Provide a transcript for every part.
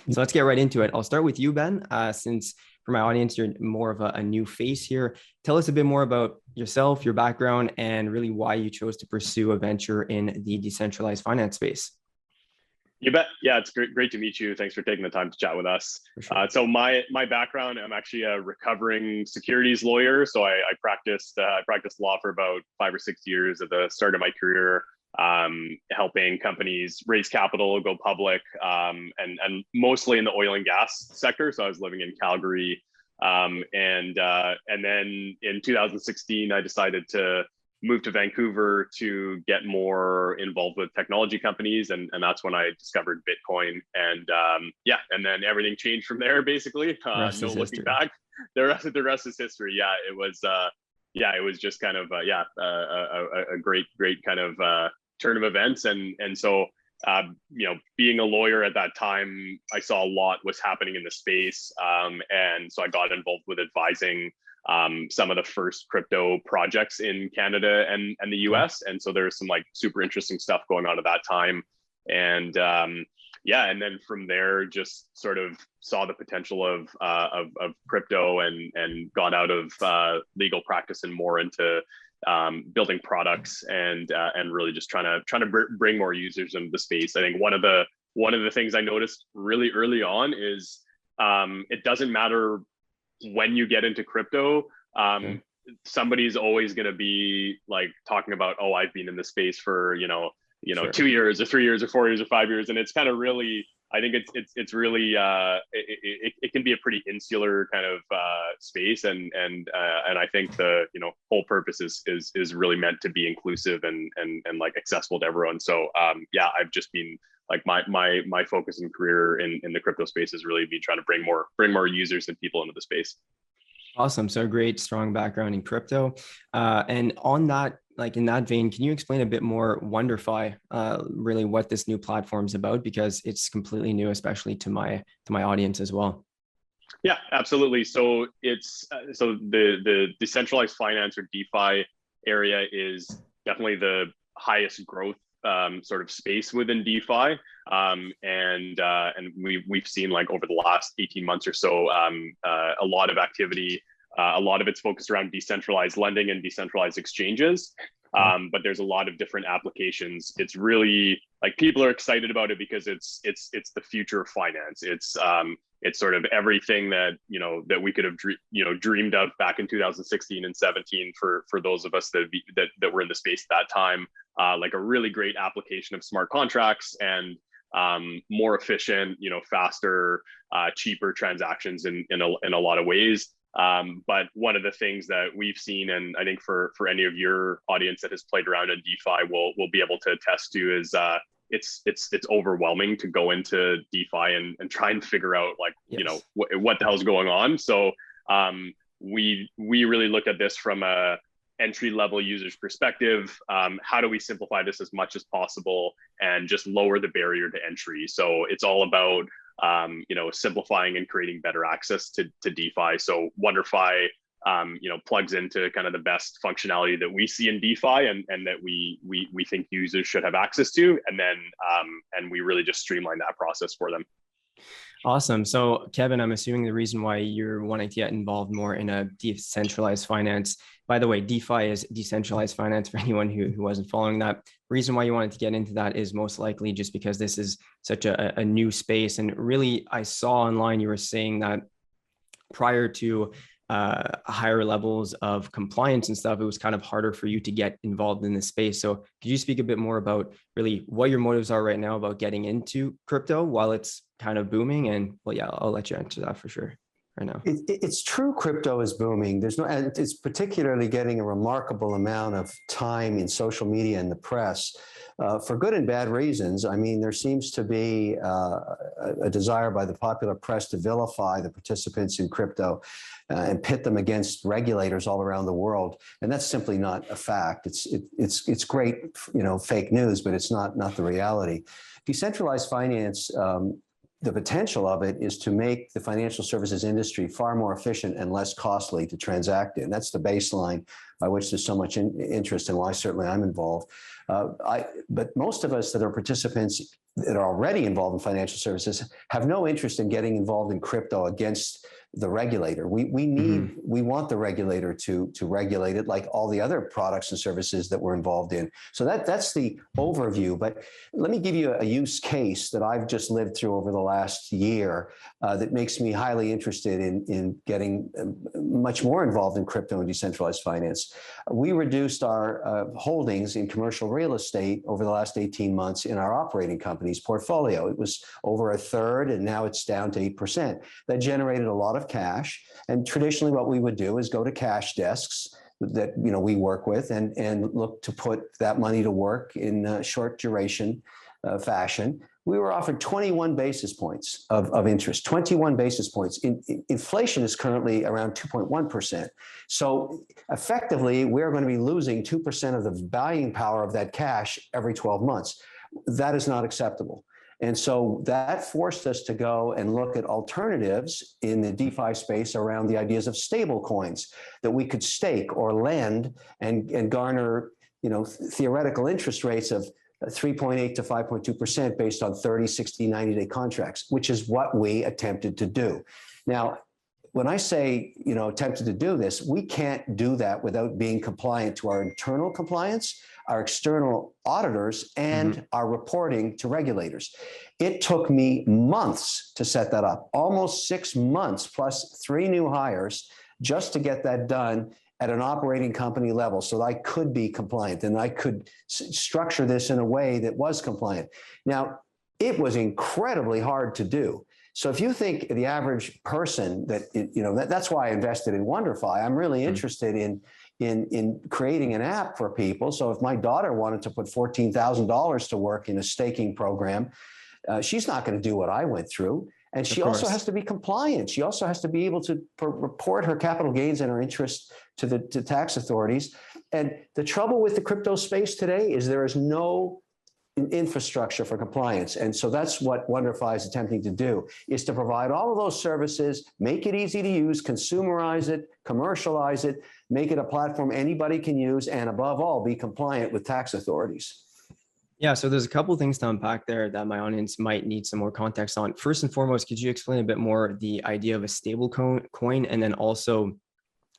So let's get right into it. I'll start with you, Ben, since for my audience, you're more of a new face here. Tell us a bit more about yourself, your background, and really why you chose to pursue a venture in the decentralized finance space. You bet. Yeah, it's great to meet you. Thanks for taking the time to chat with us. Sure. So my background, I'm actually a recovering securities lawyer. So I practiced law for about 5 or 6 years at the start of my career, helping companies raise capital, go public, and mostly in the oil and gas sector. So I was living in Calgary, and then in 2016, I decided to moved to Vancouver to get more involved with technology companies. And that's when I discovered Bitcoin. And and then everything changed from there, basically. No looking back. The rest is history. Yeah, it was just kind of, a great kind of turn of events. And so, being a lawyer at that time, I saw a lot was happening in the space. And so I got involved with advising some of the first crypto projects in Canada and the US. And so there's some like super interesting stuff going on at that time. And and then from there, just sort of saw the potential of crypto and got out of legal practice and more into building products and really just trying to bring more users into the space. I think one of the things I noticed really early on is it doesn't matter when you get into crypto, somebody's always going to be like talking about, oh, I've been in this space for, sure, 2 years or 3 years or 4 years or 5 years. And it's kind of really, I think it's really, it can be a pretty insular kind of space. And I think the, whole purpose is really meant to be inclusive and like accessible to everyone. So I've just been like my focus and career in the crypto space is really be trying to bring more users and people into the space. Awesome. So great, strong background in crypto. And on that, like in that vein, can you explain a bit more Wonderfi, really what this new platform is about? Because it's completely new, especially to my audience as well. Yeah, absolutely. So it's the decentralized finance or DeFi area is definitely the highest growth sort of space within DeFi, and we've seen like over the last 18 months or so a lot of activity. A lot of it's focused around decentralized lending and decentralized exchanges, but there's a lot of different applications. It's really like people are excited about it because it's the future of finance. It's sort of everything that that we could have dreamed of back in 2016 and 17 for those of us that were in the space at that time. Like a really great application of smart contracts and more efficient, faster, cheaper transactions in a lot of ways. But one of the things that we've seen, and I think for any of your audience that has played around in DeFi will be able to attest to, is it's overwhelming to go into DeFi and try and figure out like, yes, what the hell's going on. So we really look at this from a entry-level user's perspective. How do we simplify this as much as possible and just lower the barrier to entry? So it's all about simplifying and creating better access to DeFi. So Wonderfi plugs into kind of the best functionality that we see in DeFi and that we think users should have access to, and then and we really just streamline that process for them. Awesome. So Kevin, I'm assuming the reason why you're wanting to get involved more in a decentralized finance, by the way, DeFi is decentralized finance for anyone who wasn't following that. The reason why you wanted to get into that is most likely just because this is such a new space. And really, I saw online, you were saying that prior to higher levels of compliance and stuff, it was kind of harder for you to get involved in this space. So could you speak a bit more about really what your motives are right now about getting into crypto while it's kind of booming? And well, yeah, I'll let you answer that for sure right now. It's true, crypto is booming. It's particularly getting a remarkable amount of time in social media and the press, for good and bad reasons. I mean, there seems to be a desire by the popular press to vilify the participants in crypto and pit them against regulators all around the world, and that's simply not a fact. It's great, fake news, but it's not the reality. Decentralized finance. The potential of it is to make the financial services industry far more efficient and less costly to transact in. That's the baseline by which there's so much interest and why certainly I'm involved. But most of us that are participants that are already involved in financial services have no interest in getting involved in crypto against the regulator. We want the regulator to regulate it like all the other products and services that we're involved in. So that's the overview. But let me give you a use case that I've just lived through over the last year that makes me highly interested in getting much more involved in crypto and decentralized finance. We reduced our holdings in commercial real estate over the last 18 months in our operating company's portfolio. It was over a third, and now it's down to 8%. That generated a lot of cash. And traditionally what we would do is go to cash desks that we work with and look to put that money to work in short duration fashion. We were offered 21 basis points of interest, 21 basis points. Inflation is currently around 2.1%. So effectively, we're going to be losing 2% of the buying power of that cash every 12 months. That is not acceptable. And so that forced us to go and look at alternatives in the DeFi space around the ideas of stable coins that we could stake or lend and garner, theoretical interest rates of 3.8 to 5.2% based on 30, 60, 90-day contracts, which is what we attempted to do. Now, when I say, attempted to do this, we can't do that without being compliant to our internal compliance, our external auditors, and our reporting to regulators. It took me months to set that up, almost 6 months plus 3 new hires just to get that done at an operating company level so that I could be compliant and I could structure this in a way that was compliant. Now, it was incredibly hard to do. So if you think the average person that's why I invested in Wonderfi. I'm really interested in creating an app for people. So if my daughter wanted to put $14,000 to work in a staking program, she's not going to do what I went through. And she also has to be compliant. She also has to be able to report her capital gains and her interest to tax authorities. And the trouble with the crypto space today is there is no infrastructure for compliance. And so that's what Wonderfi is attempting to do, is to provide all of those services, make it easy to use, consumerize it, commercialize it, make it a platform anybody can use, and above all, be compliant with tax authorities. Yeah, so there's a couple of things to unpack there that my audience might need some more context on. First and foremost, could you explain a bit more the idea of a stable coin and then also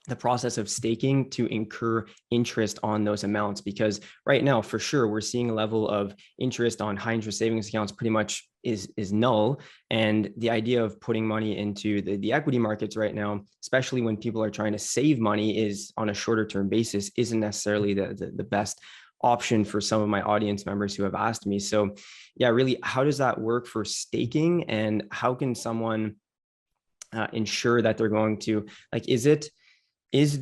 the process of staking to incur interest on those amounts? Because right now, for sure, we're seeing a level of interest on high interest savings accounts pretty much is null. And the idea of putting money into the equity markets right now, especially when people are trying to save money, is on a shorter term basis, isn't necessarily the best option for some of my audience members who have asked me. So yeah, really, how does that work for staking, and how can someone ensure that they're going to, is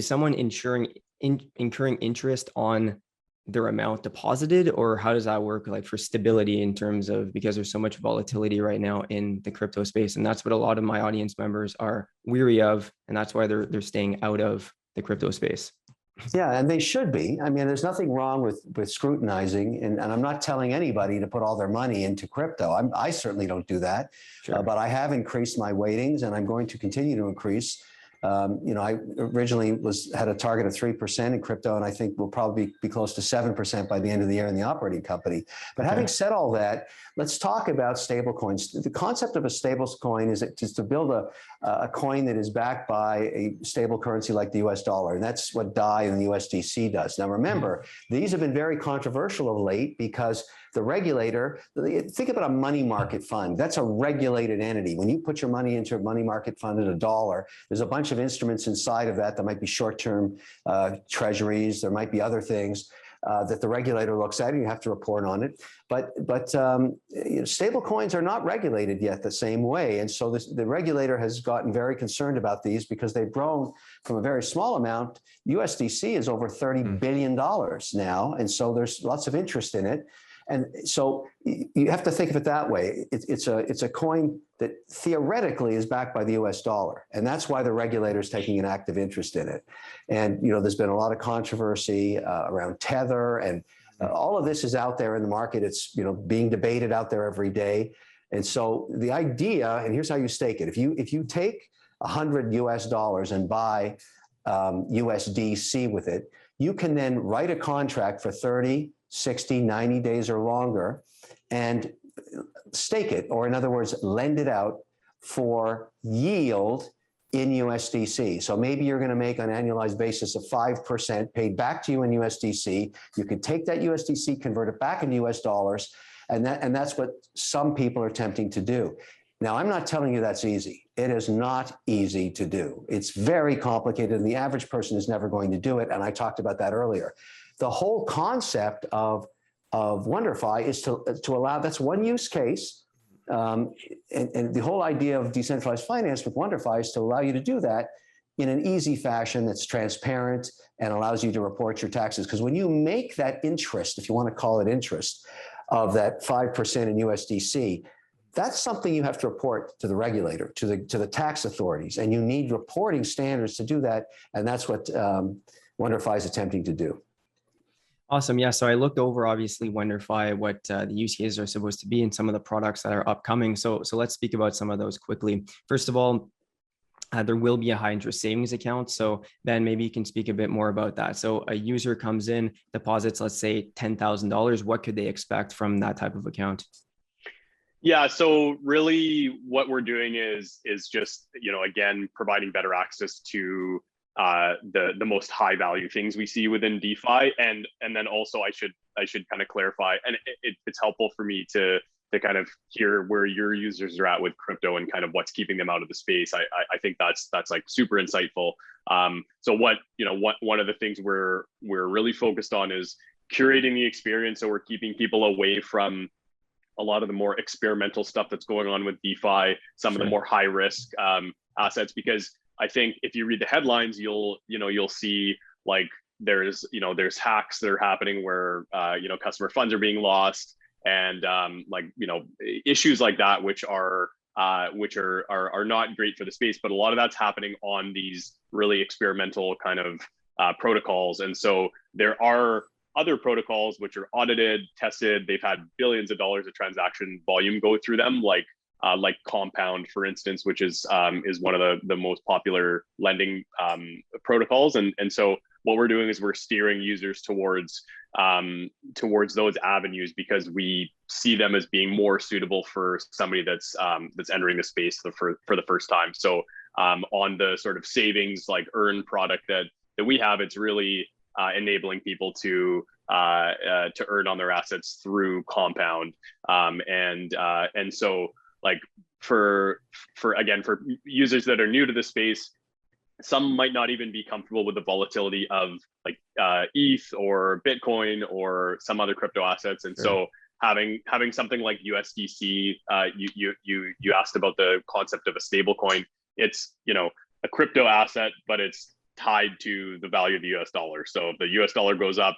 someone incurring interest on their amount deposited, or how does that work for stability in terms of, because there's so much volatility right now in the crypto space, and that's what a lot of my audience members are weary of, and that's why they're staying out of the crypto space. Yeah, and they should be. I mean, there's nothing wrong with scrutinizing, and I'm not telling anybody to put all their money into crypto. I certainly don't do that, sure. But I have increased my weightings, and I'm going to continue to increase. I originally had a target of 3% in crypto, and I think we'll probably be close to 7% by the end of the year in the operating company. But having said all that, let's talk about stablecoins. The concept of a stablecoin is to build a coin that is backed by a stable currency like the US dollar. And that's what DAI and the USDC does. Now, remember, these have been very controversial of late because the regulator, think about a money market fund. That's a regulated entity. When you put your money into a money market fund at $1, there's a bunch of instruments inside of that. There might be short-term treasuries. There might be other things that the regulator looks at, and you have to report on it. But stable coins are not regulated yet the same way. And so the regulator has gotten very concerned about these because they've grown from a very small amount. USDC is over $30 billion now. And so there's lots of interest in it. And so you have to think of it that way. It's a coin that theoretically is backed by the US dollar. And that's why the regulator is taking an active interest in it. And, there's been a lot of controversy around Tether, and all of this is out there in the market. It's, being debated out there every day. And so the idea, and here's how you stake it. If you take $100 US and buy USDC with it, you can then write a contract for 30, 60, 90 days or longer and stake it, or in other words, lend it out for yield in USDC. So maybe you're going to make on an annualized basis of 5% paid back to you in USDC. You can take that USDC, convert it back into US dollars, and that's what some people are attempting to do. Now, I'm not telling you that's easy. It is not easy to do. It's very complicated, and the average person is never going to do it, and I talked about that earlier. The whole concept of Wonderfi is to allow, that's one use case, and the whole idea of decentralized finance with Wonderfi is to allow you to do that in an easy fashion that's transparent and allows you to report your taxes. Because when you make that interest, if you want to call it interest, of that 5% in USDC, that's something you have to report to the regulator, to the tax authorities, and you need reporting standards to do that, and that's what Wonderfi is attempting to do. Awesome. Yeah. So I looked over, obviously, Wonderfi, what the use cases are supposed to be, and some of the products that are upcoming. So let's speak about some of those quickly. First of all, there will be a high interest savings account. So Ben, maybe you can speak a bit more about that. So a user comes in, deposits, let's say $10,000. What could they expect from that type of account? Yeah, so really what we're doing is just, again, providing better access to the most high value things we see within DeFi. And then also I should kind of clarify, and it's helpful for me to kind of hear where your users are at with crypto and kind of what's keeping them out of the space. I think that's like super insightful. So one of the things we're really focused on is curating the experience. So we're keeping people away from a lot of the more experimental stuff that's going on with DeFi, some of the more high risk assets, because I think if you read the headlines, you'll see like there's hacks that are happening where customer funds are being lost, and issues like that, which are not great for the space. But a lot of that's happening on these really experimental kind of protocols, and so there are other protocols which are audited, tested. They've had billions of dollars of transaction volume go through them, like Compound, for instance, which is one of the most popular lending protocols. And so what we're doing is we're steering users towards those avenues, because we see them as being more suitable for somebody that's entering the space for the first time. So on the sort of savings like earn product that we have, it's really enabling people to earn on their assets through Compound, and so like for users that are new to the space, some might not even be comfortable with the volatility of like ETH or Bitcoin or some other crypto assets, and so having something like USDC, you asked about the concept of a stable coin. It's a crypto asset, but it's tied to the value of the US dollar. So if the US dollar goes up,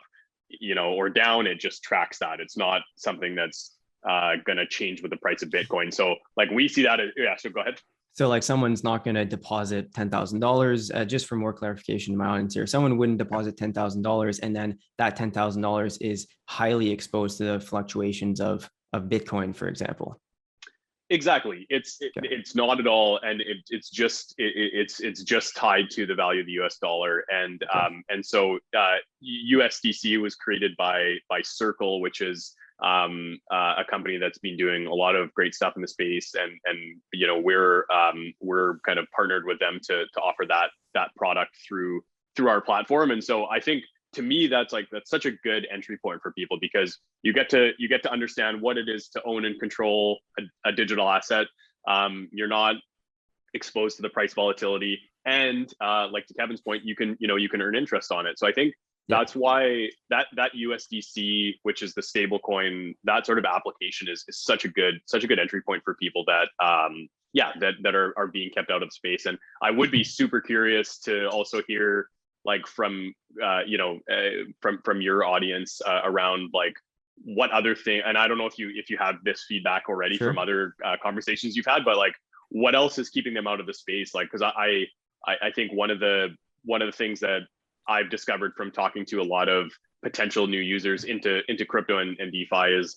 or down, it just tracks that. It's not something that's going to change with the price of Bitcoin. So like we see that so go ahead. So like someone's not going to deposit $10,000, just for more clarification to my audience here. Someone wouldn't deposit $10,000 and then that $10,000 is highly exposed to the fluctuations of Bitcoin, for example. Exactly. It's not at all, and it's just tied to the value of the US dollar, and so USDC was created by Circle, which is a company that's been doing a lot of great stuff in the space, and we're kind of partnered with them to offer that product through our platform. And so I think, to me, that's such a good entry point for people, because you get to understand what it is to own and control a digital asset. You're not exposed to the price volatility, and like to Kevin's point, you can earn interest on it. So I think that's why that USDC, which is the stable coin, that sort of application is such a good entry point for people that that are being kept out of space. And I would be super curious to also hear from your audience around what other thing, and I don't know if you have this feedback already from other conversations you've had, but what else is keeping them out of the space? Because I think one of the things that I've discovered from talking to a lot of potential new users into crypto and DeFi is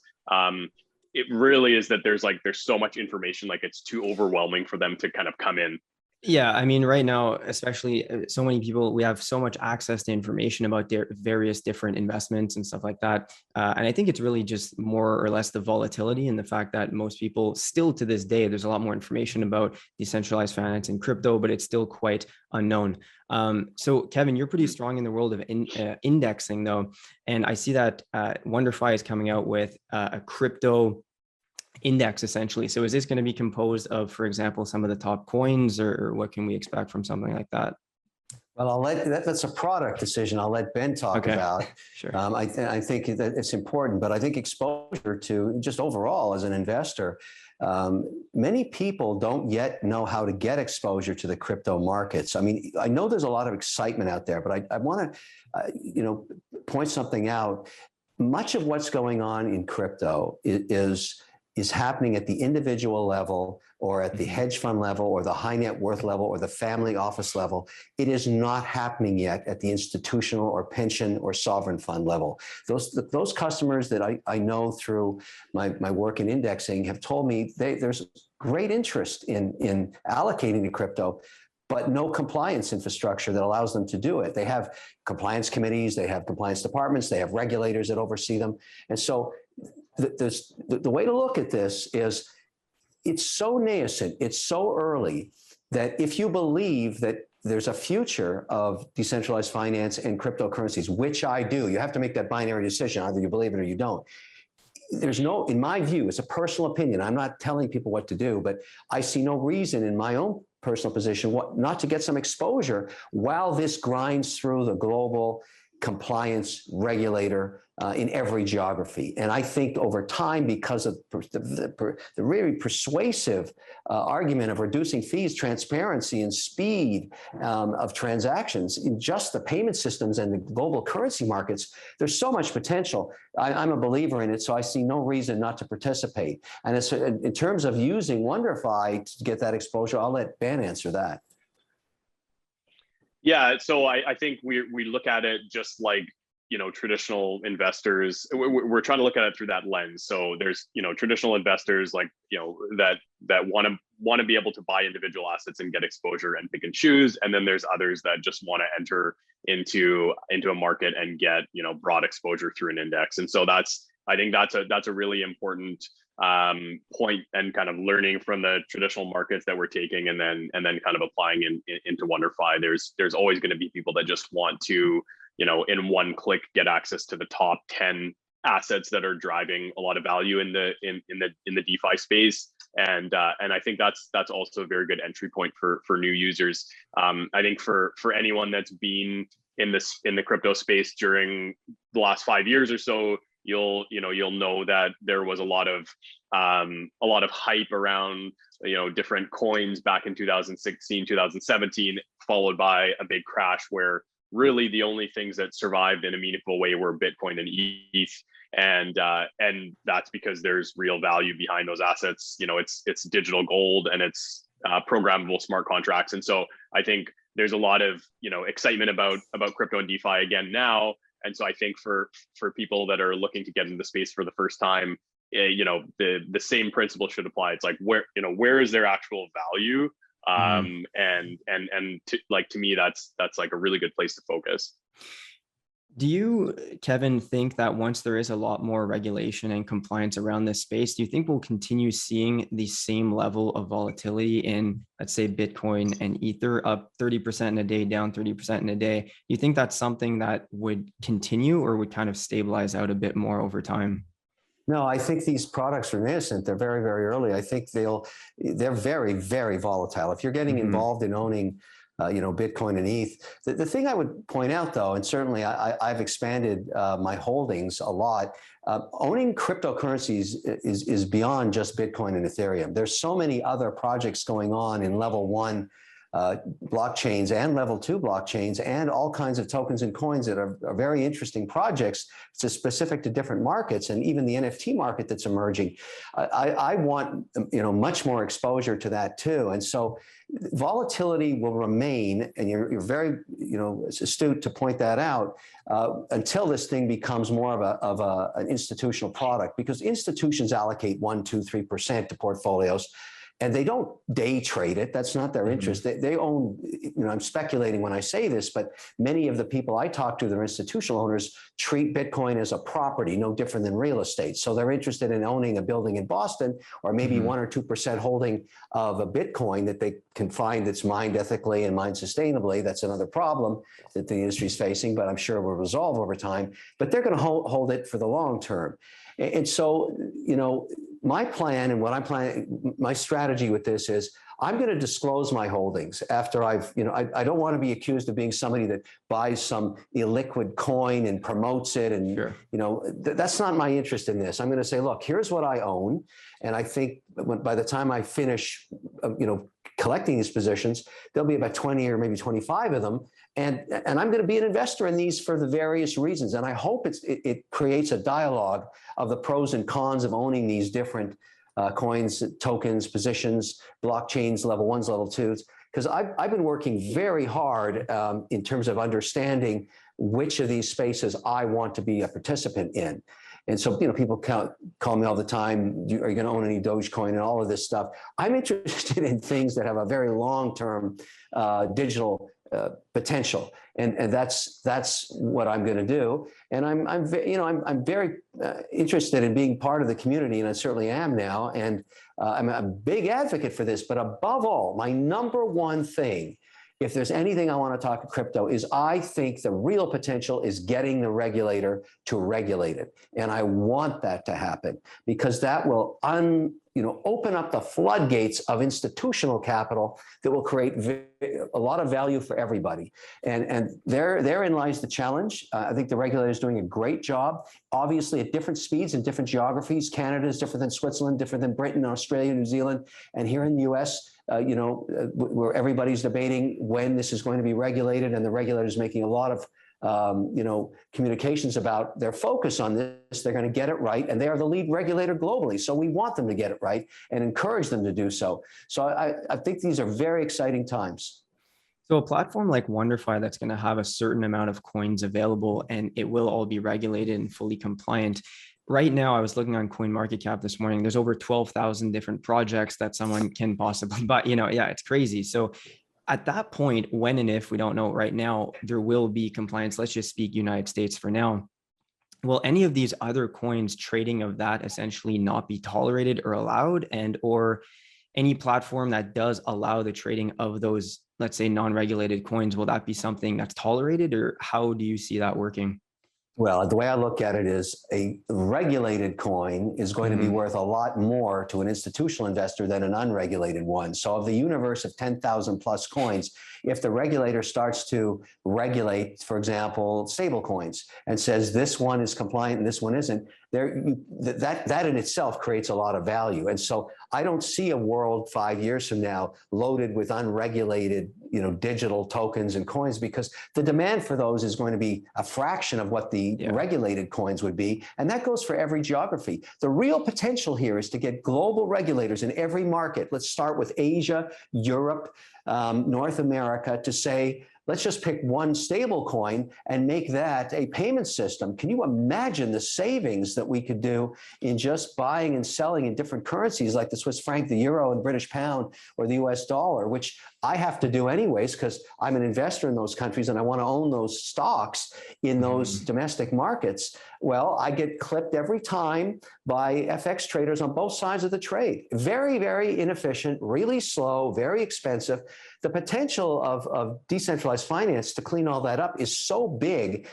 it really is that there's so much information, it's too overwhelming for them to kind of come in. Yeah, I mean, right now, especially so many people, we have so much access to information about their various different investments and stuff like that. And I think it's really just more or less the volatility and the fact that most people still to this day, there's a lot more information about decentralized finance and crypto, but it's still quite unknown. So Kevin, you're pretty strong in the world of indexing though. And I see that Wonderfi is coming out with a crypto index essentially. So is this going to be composed of, for example, some of the top coins, or what can we expect from something like that? Well, that's a product decision. I'll let Ben talk Okay, about. sure. I think that it's important, but I think exposure to just overall as an investor, many people don't yet know how to get exposure to the crypto markets. I mean, I know there's a lot of excitement out there, but I want to, point something out. Much of what's going on in crypto is happening at the individual level or at the hedge fund level or the high net worth level or the family office level. It is not happening yet at the institutional or pension or sovereign fund level. Those customers that I know through my work in indexing have told me there's great interest in allocating to crypto, but no compliance infrastructure that allows them to do it. They have compliance committees, they have compliance departments, they have regulators that oversee them. And so the way to look at this is it's so nascent, it's so early that if you believe that there's a future of decentralized finance and cryptocurrencies, which I do, you have to make that binary decision, either you believe it or you don't. There's no, in my view, it's a personal opinion. I'm not telling people what to do, but I see no reason in my own personal position not to get some exposure while this grinds through the global compliance regulator in every geography. And I think over time, because of the really persuasive argument of reducing fees, transparency, and speed of transactions in just the payment systems and the global currency markets, there's so much potential. I'm a believer in it, so I see no reason not to participate. And it's, in terms of using Wonderfi to get that exposure, I'll let Ben answer that. Yeah, so I think we look at it just like, traditional investors. We're trying to look at it through that lens. So there's, traditional investors like, that want to be able to buy individual assets and get exposure and pick and choose. And then there's others that just want to enter into a market and get, broad exposure through an index. And so I think that's a really important point, and kind of learning from the traditional markets that we're taking, and then kind of applying into Wonderfi. There's always going to be people that just want to, in one click, get access to the top 10 assets that are driving a lot of value in the DeFi space. And I think that's also a very good entry point for new users. I think for anyone that's been in the crypto space during the last 5 years or so, you'll know that there was a lot of hype around different coins back in 2016, 2017, followed by a big crash where really the only things that survived in a meaningful way were Bitcoin and ETH, and that's because there's real value behind those assets. It's digital gold, and it's programmable smart contracts. And so I think there's a lot of excitement about crypto and DeFi again now. And so I think for people that are looking to get into the space for the first time, the same principle should apply. It's like, where is their actual value? And to me, that's like a really good place to focus. Do you, Kevin, think that once there is a lot more regulation and compliance around this space, do you think we'll continue seeing the same level of volatility in, let's say, Bitcoin and Ether, up 30% in a day, down 30% in a day? Do you think that's something that would continue or would kind of stabilize out a bit more over time? No, I think these products are nascent. They're very, very early. I think they're very, very volatile. If you're getting involved in owning Bitcoin and ETH. The thing I would point out, though, and certainly I've expanded my holdings a lot, owning cryptocurrencies is beyond just Bitcoin and Ethereum. There's so many other projects going on in level 1 blockchains and level 2 blockchains, and all kinds of tokens and coins that are very interesting projects. It's specific to different markets, and even the NFT market that's emerging. I want much more exposure to that too, and so volatility will remain. And you're very astute to point that out until this thing becomes more of an institutional product, because institutions allocate 1%, 2%, 3% to portfolios. and they don't day trade it. That's not their interest. They own, I'm speculating when I say this, but many of the people I talk to, they're institutional owners, treat Bitcoin as a property, no different than real estate. So they're interested in owning a building in Boston, or maybe 1 or 2% holding of a Bitcoin that they can find that's mined ethically and mined sustainably. That's another problem that the industry is facing, but I'm sure will resolve over time. But they're going to hold it for the long term. And so, my plan and what I'm planning, my strategy with this is I'm going to disclose my holdings after I've, I don't want to be accused of being somebody that buys some illiquid coin and promotes it. And, Sure. That's not my interest in this. I'm going to say, look, here's what I own. And I think by the time I finish, collecting these positions, there'll be about 20 or maybe 25 of them. And I'm going to be an investor in these for the various reasons. And I hope it creates a dialogue of the pros and cons of owning these different coins, tokens, positions, blockchains, level 1s, level 2s. Because I've been working very hard in terms of understanding which of these spaces I want to be a participant in. And so, people call me all the time, are you going to own any Dogecoin and all of this stuff? I'm interested in things that have a very long-term digital potential, and that's what I'm going to do. And I'm very interested in being part of the community, and I certainly am now. And I'm a big advocate for this. But above all, my number one thing, if there's anything I want to talk to crypto, is I think the real potential is getting the regulator to regulate it. And I want that to happen, because that will open up the floodgates of institutional capital that will create a lot of value for everybody. And therein lies the challenge. I think the regulator is doing a great job, obviously at different speeds and different geographies. Canada is different than Switzerland, different than Britain, Australia, New Zealand. And here in the US, where everybody's debating when this is going to be regulated, and the regulator is making a lot of communications about their focus on this. They're going to get it right, and they are the lead regulator globally. So we want them to get it right and encourage them to do so. So I think these are very exciting times. So a platform like Wonderfi that's going to have a certain amount of coins available, and it will all be regulated and fully compliant. Right now, I was looking on CoinMarketCap this morning. There's over 12,000 different projects that someone can possibly buy. It's crazy. So at that point, when and if, we don't know right now, there will be compliance. Let's just speak United States for now. Will any of these other coins trading of that essentially not be tolerated or allowed? Or any platform that does allow the trading of those, let's say, non-regulated coins, will that be something that's tolerated, or how do you see that working? Well, the way I look at it is a regulated coin is going to be worth a lot more to an institutional investor than an unregulated one. So of the universe of 10,000 plus coins, if the regulator starts to regulate, for example, stable coins, and says this one is compliant and this one isn't, that in itself creates a lot of value. And so I don't see a world 5 years from now loaded with unregulated, digital tokens and coins, because the demand for those is going to be a fraction of what the regulated coins would be. And that goes for every geography. The real potential here is to get global regulators in every market. Let's start with Asia, Europe, North America, to say, let's just pick one stable coin and make that a payment system. Can you imagine the savings that we could do in just buying and selling in different currencies like the Swiss franc, the euro, and British pound, or the US dollar, which I have to do anyways because I'm an investor in those countries and I want to own those stocks in those domestic markets. Well, I get clipped every time by FX traders on both sides of the trade. Very, very inefficient, really slow, very expensive. The potential of decentralized finance to clean all that up is so big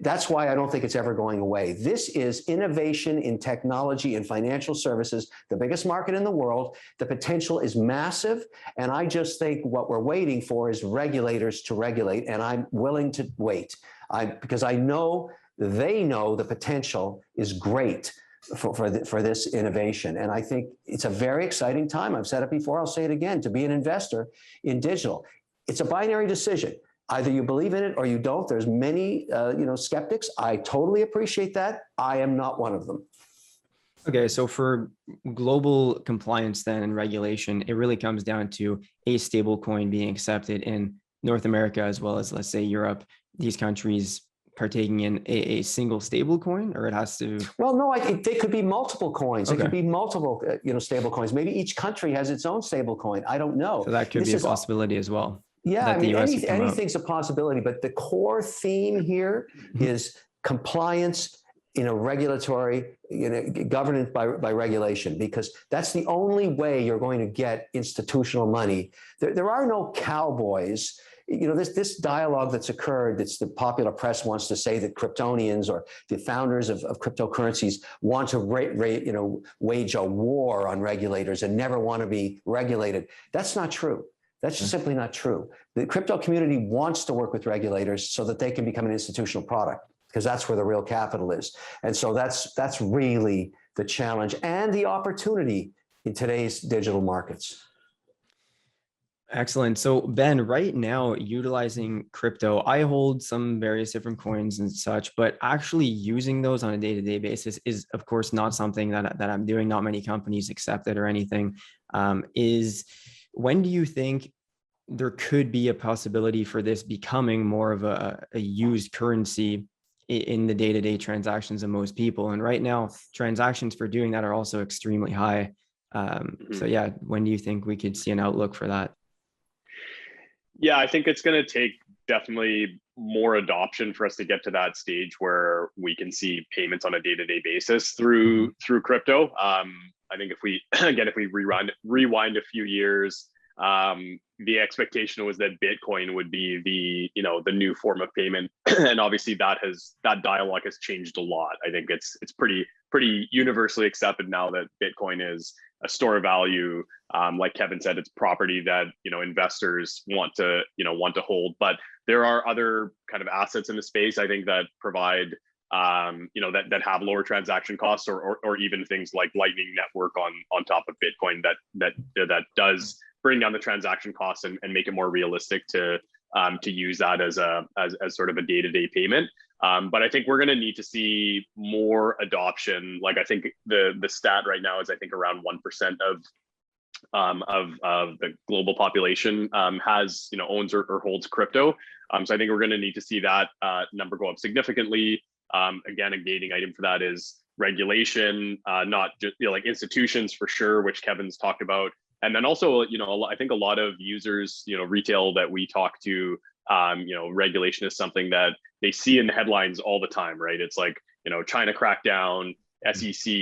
that's why I don't think it's ever going away. This is innovation in technology and financial services, the biggest market in the world. The potential is massive. And I just think what we're waiting for is regulators to regulate. And I'm willing to wait because I know they know the potential is great for this innovation. And I think it's a very exciting time. I've said it before, I'll say it again, to be an investor in digital. It's a binary decision. Either you believe in it or you don't. There's many skeptics. I totally appreciate that. I am not one of them. Okay, so for global compliance then and regulation, it really comes down to a stable coin being accepted in North America as well as, let's say, Europe. These countries partaking in a single stable coin, or it has to? Well, no, they could be multiple coins. Okay. It could be multiple, stable coins. Maybe each country has its own stable coin. I don't know. So that could be a possibility as well. Yeah, I mean, anything's a possibility, but the core theme here is compliance in a regulatory, governance by regulation, because that's the only way you're going to get institutional money. There are no cowboys. This dialogue that's occurred, that's the popular press wants to say that Kryptonians or the founders of cryptocurrencies want to wage a war on regulators and never want to be regulated. That's not true. That's just simply not true. The crypto community wants to work with regulators so that they can become an institutional product, because that's where the real capital is. And so that's really the challenge and the opportunity in today's digital markets. Excellent. So Ben, right now, utilizing crypto, I hold some various different coins and such, but actually using those on a day-to-day basis is, of course, not something that I'm doing. Not many companies accept it or anything. When do you think there could be a possibility for this becoming more of a used currency in the day-to-day transactions of most people? And right now, transactions for doing that are also extremely high. So yeah, when do you think we could see an outlook for that? Yeah, I think it's going to take definitely more adoption for us to get to that stage where we can see payments on a day-to-day basis through crypto. I think if we rewind a few years, the expectation was that Bitcoin would be the new form of payment, and obviously that dialogue has changed a lot. I think it's pretty universally accepted now that Bitcoin is a store of value. Like Kevin said, it's property that investors want to hold. But there are other kind of assets in the space, I think, that provide that have lower transaction costs, or even things like Lightning Network on top of Bitcoin that does bring down the transaction costs and make it more realistic to use that as sort of a day-to-day payment. But I think we're going to need to see more adoption. Like, I think the stat right now is, I think, around 1% of the global population has owns or holds crypto. So I think we're going to need to see that number go up significantly. Again, a gating item for that is regulation, not just like institutions for sure, which Kevin's talked about. And then also, I think a lot of users, retail that we talk to, regulation is something that they see in the headlines all the time, right? It's like, China crackdown, SEC,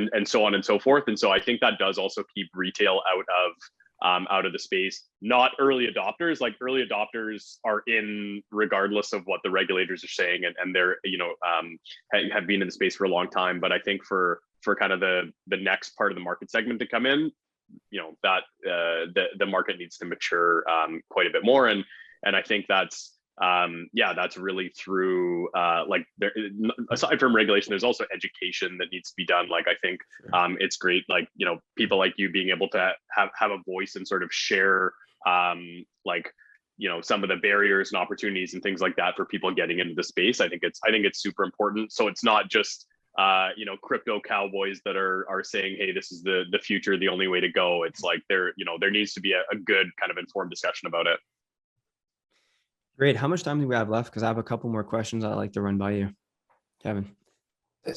and so on and so forth. And so I think that does also keep retail out of the space. Not early adopters. Like, early adopters are in regardless of what the regulators are saying, and they're have been in the space for a long time. But I think for kind of the next part of the market segment to come in, that the market needs to mature quite a bit more. And I think that's really through aside from regulation, there's also education that needs to be done. Like, I think it's great, like, people like you being able to have a voice and sort of share some of the barriers and opportunities and things like that for people getting into the space. I think it's super important. So it's not just crypto cowboys that are saying, hey, this is the future, the only way to go. It's like there needs to be a good kind of informed discussion about it. Great. How much time do we have left? Because I have a couple more questions I'd like to run by you, Kevin.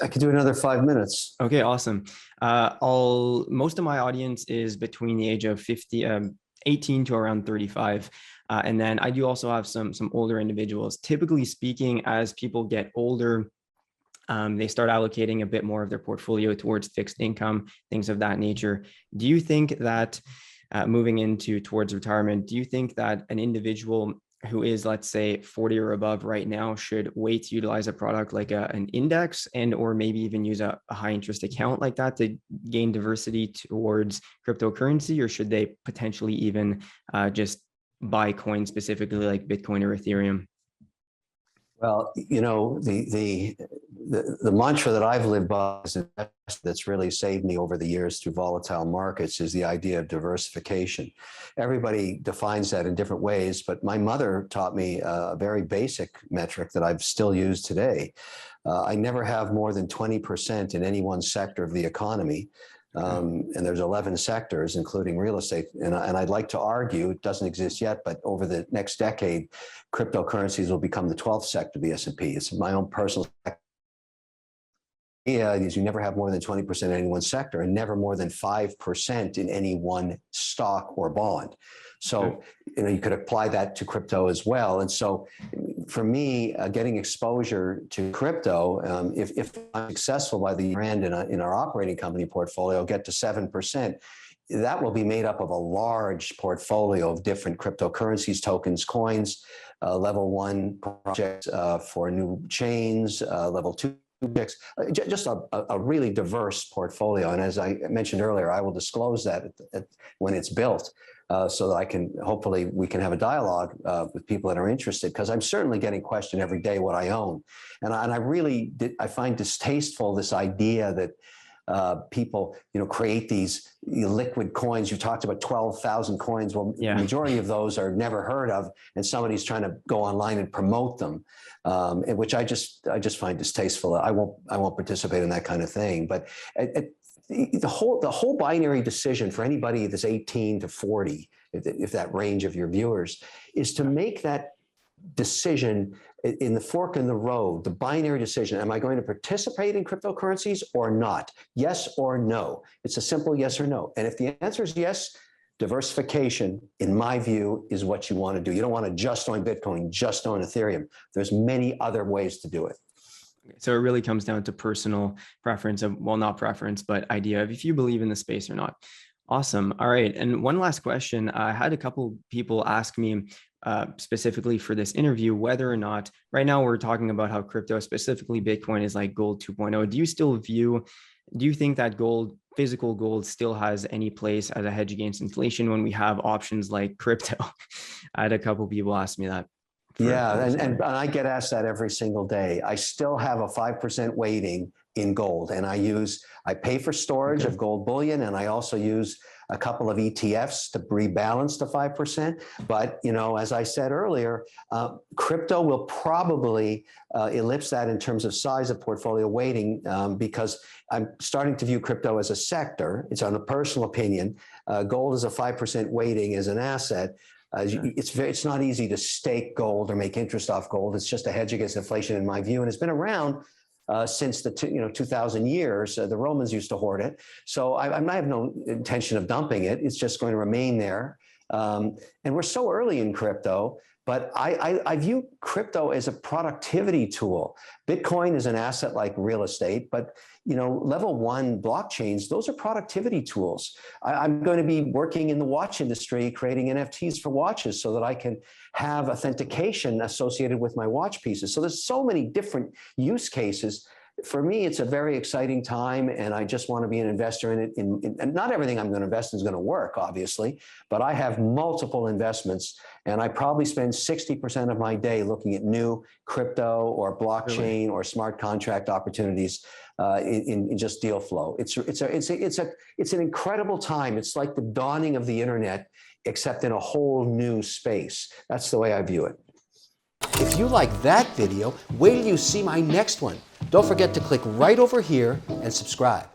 I could do another 5 minutes. Okay, awesome. Most of my audience is between the age of 18 to around 35. And then I do also have some older individuals. Typically speaking, as people get older, they start allocating a bit more of their portfolio towards fixed income, things of that nature. Do you think that moving towards retirement, do you think that an individual who is, let's say, 40 or above right now should wait to utilize a product like an index, and or maybe even use a high interest account like that to gain diversity towards cryptocurrency? Or should they potentially even just buy coins specifically like Bitcoin or Ethereum? Well, the mantra that I've lived by that's really saved me over the years through volatile markets is the idea of diversification. Everybody defines that in different ways, but my mother taught me a very basic metric that I've still used today. I never have more than 20% in any one sector of the economy. And there's 11 sectors, including real estate. And I'd like to argue, it doesn't exist yet, but over the next decade, cryptocurrencies will become the 12th sector of the S&P. It's my own personal idea is you never have more than 20% in any one sector and never more than 5% in any one stock or bond. So, you could apply that to crypto as well. And so for me, getting exposure to crypto, if I'm successful by the year-end in our operating company portfolio, get to 7%, that will be made up of a large portfolio of different cryptocurrencies, tokens, coins, level 1 projects for new chains, level 2 projects, just a really diverse portfolio. And as I mentioned earlier, I will disclose that when it's built. So that hopefully we can have a dialogue with people that are interested, because I'm certainly getting questioned every day what I own. And I find distasteful this idea that people, create these liquid coins. You talked about 12,000 coins. Well, the majority of those are never heard of, and somebody's trying to go online and promote them, which I just find distasteful. I won't participate in that kind of thing. But the whole binary decision for anybody that's 18 to 40, if that range of your viewers, is to make that decision in the fork in the road, the binary decision. Am I going to participate in cryptocurrencies or not? Yes or no. It's a simple yes or no. And if the answer is yes, diversification, in my view, is what you want to do. You don't want to just own Bitcoin, just own Ethereum. There's many other ways to do it. So it really comes down to personal preference of, well, not preference, but idea of if you believe in the space or not. Awesome. All right. And one last question. I had a couple people ask me specifically for this interview, whether or not right now we're talking about how crypto, specifically Bitcoin, is like gold 2.0. Do you think that physical gold still has any place as a hedge against inflation when we have options like crypto? I had a couple people ask me that. Yeah, and I get asked that every single day. I still have a 5% weighting in gold, and I pay for storage of gold bullion, and I also use a couple of ETFs to rebalance the 5%. But, as I said earlier, crypto will probably eclipse that in terms of size of portfolio weighting, because I'm starting to view crypto as a sector. It's on a personal opinion. Gold is a 5% weighting as an asset. It's not easy to stake gold or make interest off gold. It's just a hedge against inflation, in my view, and it's been around since the 2,000 years. The Romans used to hoard it, so I have no intention of dumping it. It's just going to remain there. And we're so early in crypto, but I view crypto as a productivity tool. Bitcoin is an asset like real estate, but level 1 blockchains, those are productivity tools. I'm going to be working in the watch industry, creating NFTs for watches so that I can have authentication associated with my watch pieces. So there's so many different use cases. For me, it's a very exciting time, and I just want to be an investor in it. And not everything I'm going to invest in is going to work, obviously, but I have multiple investments, and I probably spend 60% of my day looking at new crypto or blockchain or smart contract opportunities in just deal flow. It's an incredible time. It's like the dawning of the internet, except in a whole new space. That's the way I view it. If you like that video, wait till you see my next one. Don't forget to click right over here and subscribe.